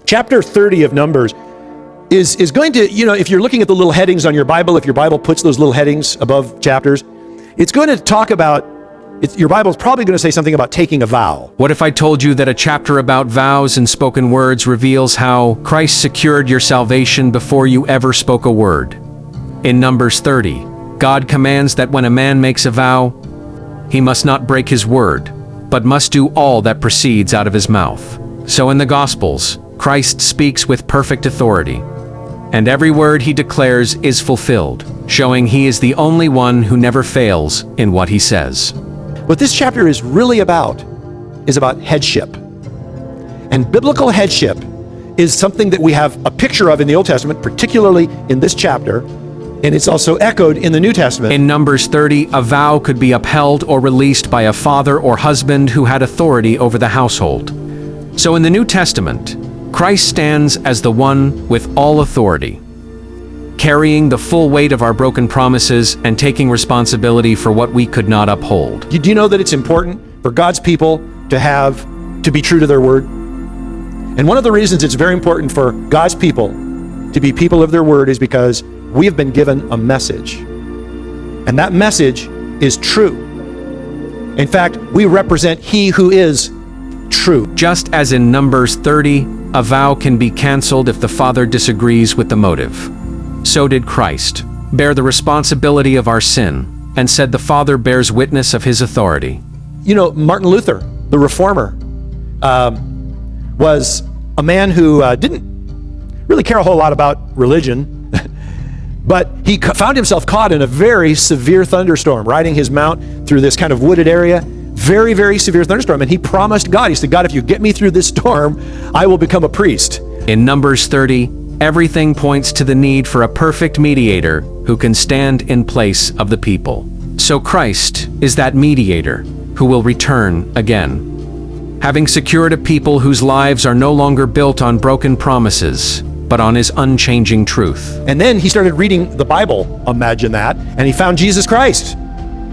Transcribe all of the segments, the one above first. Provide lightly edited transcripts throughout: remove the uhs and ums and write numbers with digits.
Chapter 30 of Numbers is going to, if you're looking at the little headings on your Bible, if your Bible puts those little headings above chapters, it's going to talk about, your Bible's probably going to say something about taking a vow. What if I told you that a chapter about vows and spoken words reveals how Christ secured your salvation before you ever spoke a word? In Numbers 30, God commands that when a man makes a vow, he must not break his word, but must do all that proceeds out of his mouth. So in the Gospels, Christ speaks with perfect authority, and every word he declares is fulfilled, showing he is the only one who never fails in what he says. What this chapter is really about is about headship. And biblical headship is something that we have a picture of in the Old Testament, particularly in this chapter, and it's also echoed in the New Testament. In Numbers 30, a vow could be upheld or released by a father or husband who had authority over the household. So in the New Testament, Christ stands as the one with all authority, carrying the full weight of our broken promises and taking responsibility for what we could not uphold. Do you know that it's important for God's people to be true to their word? And one of the reasons it's very important for God's people to be people of their word is because we have been given a message. And that message is true. In fact, we represent He who is true. Just as in Numbers 30, a vow can be canceled if the father disagrees with the motive. So did Christ bear the responsibility of our sin, and said the Father bears witness of his authority. Martin Luther, the reformer, was a man who didn't really care a whole lot about religion, but he found himself caught in a very severe thunderstorm, riding his mount through this kind of wooded area. Very, very severe thunderstorm. And he promised God, he said, God, if you get me through this storm, I will become a priest. In Numbers 30, everything points to the need for a perfect mediator who can stand in place of the people. So Christ is that mediator who will return again, having secured a people whose lives are no longer built on broken promises, but on his unchanging truth. And then he started reading the Bible, imagine that, and he found Jesus Christ.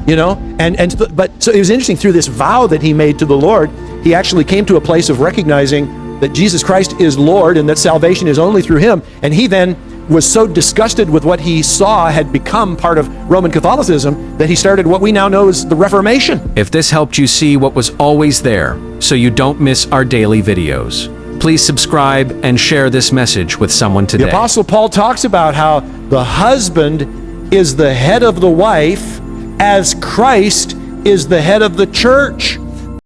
But so it was interesting, through this vow that he made to the Lord, he actually came to a place of recognizing that Jesus Christ is Lord and that salvation is only through him. And he then was so disgusted with what he saw had become part of Roman Catholicism that he started what we now know as the Reformation. If this helped you see what was always there, so you don't miss our daily videos, please subscribe and share this message with someone today. The Apostle Paul talks about how the husband is the head of the wife, as Christ is the head of the church.